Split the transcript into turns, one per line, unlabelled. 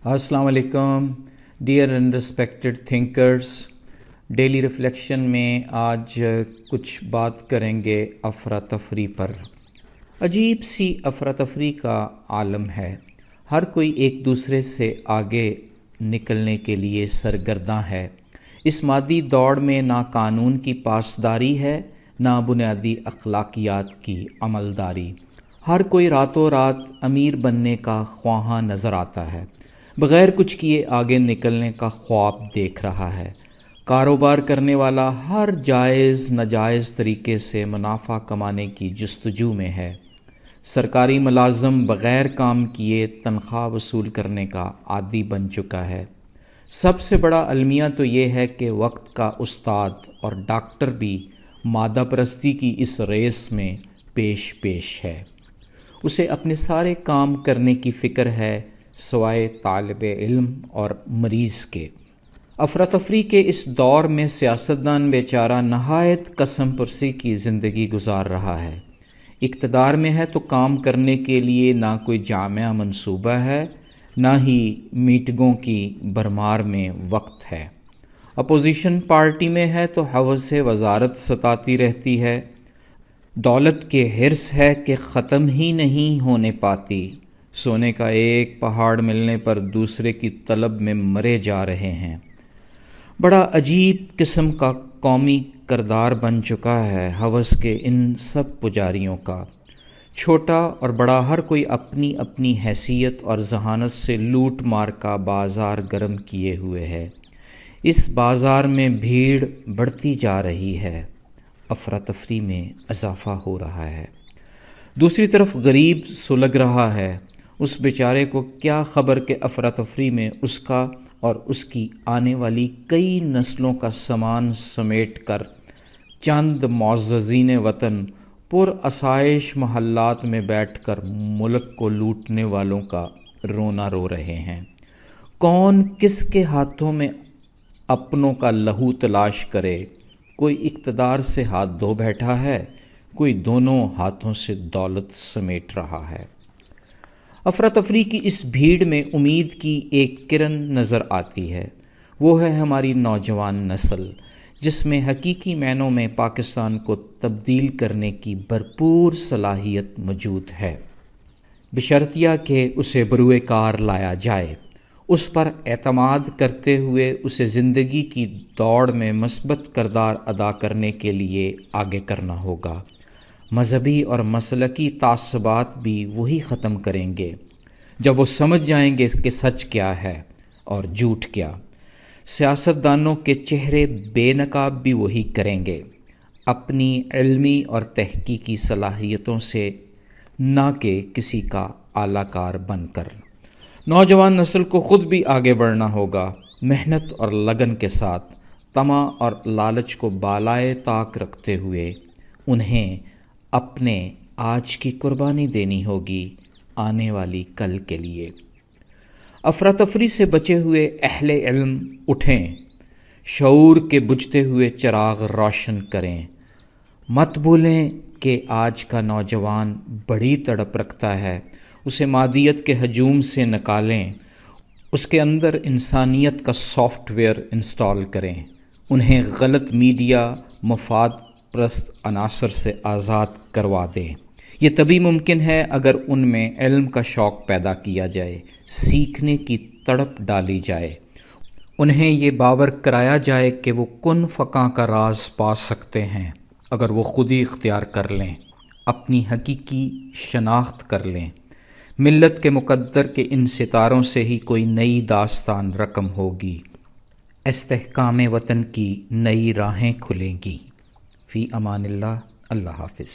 السلام علیکم dear and respected thinkers. Daily reflection میں آج کچھ بات کریں گے افراتفری پر. عجیب سی افراتفری کا عالم ہے. ہر کوئی ایک دوسرے سے آگے نکلنے کے لیے سرگرداں ہے. اس مادی دوڑ میں نہ قانون کی پاسداری ہے نہ بنیادی اخلاقیات کی عملداری. ہر کوئی راتوں رات امیر بننے کا خواہاں نظر آتا ہے، بغیر کچھ کیے آگے نکلنے کا خواب دیکھ رہا ہے. کاروبار کرنے والا ہر جائز ناجائز طریقے سے منافع کمانے کی جستجو میں ہے. سرکاری ملازم بغیر کام کیے تنخواہ وصول کرنے کا عادی بن چکا ہے. سب سے بڑا المیہ تو یہ ہے کہ وقت کا استاد اور ڈاکٹر بھی مادہ پرستی کی اس ریس میں پیش ہے. اسے اپنے سارے کام کرنے کی فکر ہے سوائے طالب علم اور مریض کے. افراتفری کے اس دور میں سیاستدان بیچارہ نہایت قسم پرسی کی زندگی گزار رہا ہے. اقتدار میں ہے تو کام کرنے کے لیے نہ کوئی جامع منصوبہ ہے، نہ ہی میٹنگوں کی بھرمار میں وقت ہے. اپوزیشن پارٹی میں ہے تو ہوس وزارت ستاتی رہتی ہے. دولت کے حرص ہے کہ ختم ہی نہیں ہونے پاتی. سونے کا ایک پہاڑ ملنے پر دوسرے کی طلب میں مرے جا رہے ہیں. بڑا عجیب قسم کا قومی کردار بن چکا ہے ہوس کے ان سب پجاریوں کا. چھوٹا اور بڑا ہر کوئی اپنی اپنی حیثیت اور ذہانت سے لوٹ مار کا بازار گرم کیے ہوئے ہے. اس بازار میں بھیڑ بڑھتی جا رہی ہے، افراتفری میں اضافہ ہو رہا ہے. دوسری طرف غریب سلگ رہا ہے. اس بیچارے کو کیا خبر کہ افراتفری میں اس کا اور اس کی آنے والی کئی نسلوں کا سامان سمیٹ کر چند معززین وطن پر آسائش محلات میں بیٹھ کر ملک کو لوٹنے والوں کا رونا رو رہے ہیں. کون کس کے ہاتھوں میں اپنوں کا لہو تلاش کرے. کوئی اقتدار سے ہاتھ دھو بیٹھا ہے، کوئی دونوں ہاتھوں سے دولت سمیٹ رہا ہے. افراتفری کی اس بھیڑ میں امید کی ایک کرن نظر آتی ہے. وہ ہے ہماری نوجوان نسل، جس میں حقیقی معنوں میں پاکستان کو تبدیل کرنے کی بھرپور صلاحیت موجود ہے، بشرطیہ کہ اسے بروئے کار لایا جائے. اس پر اعتماد کرتے ہوئے اسے زندگی کی دوڑ میں مثبت کردار ادا کرنے کے لیے آگے کرنا ہوگا. مذہبی اور مسلکی تعصبات بھی وہی ختم کریں گے جب وہ سمجھ جائیں گے کہ سچ کیا ہے اور جھوٹ کیا. سیاستدانوں کے چہرے بے نقاب بھی وہی کریں گے، اپنی علمی اور تحقیقی صلاحیتوں سے، نہ کہ کسی کا اعلی کار بن کر. نوجوان نسل کو خود بھی آگے بڑھنا ہوگا، محنت اور لگن کے ساتھ. طمع اور لالچ کو بالائے طاق رکھتے ہوئے انہیں اپنے آج کی قربانی دینی ہوگی آنے والی کل کے لیے. افراتفری سے بچے ہوئے اہل علم اٹھیں، شعور کے بجھتے ہوئے چراغ روشن کریں. مت بھولیں کہ آج کا نوجوان بڑی تڑپ رکھتا ہے. اسے مادیت کے ہجوم سے نکالیں، اس کے اندر انسانیت کا سافٹ ویئر انسٹال کریں. انہیں غلط میڈیا مفاد پرست عناصر سے آزاد کروا دیں. یہ تبھی ممکن ہے اگر ان میں علم کا شوق پیدا کیا جائے، سیکھنے کی تڑپ ڈالی جائے. انہیں یہ باور کرایا جائے کہ وہ کن فکاں کا راز پا سکتے ہیں اگر وہ خود ہی اختیار کر لیں، اپنی حقیقی شناخت کر لیں. ملت کے مقدر کے ان ستاروں سے ہی کوئی نئی داستان رقم ہوگی. استحکام وطن کی نئی راہیں کھلیں گی. فی امان اللہ. اللہ حافظ.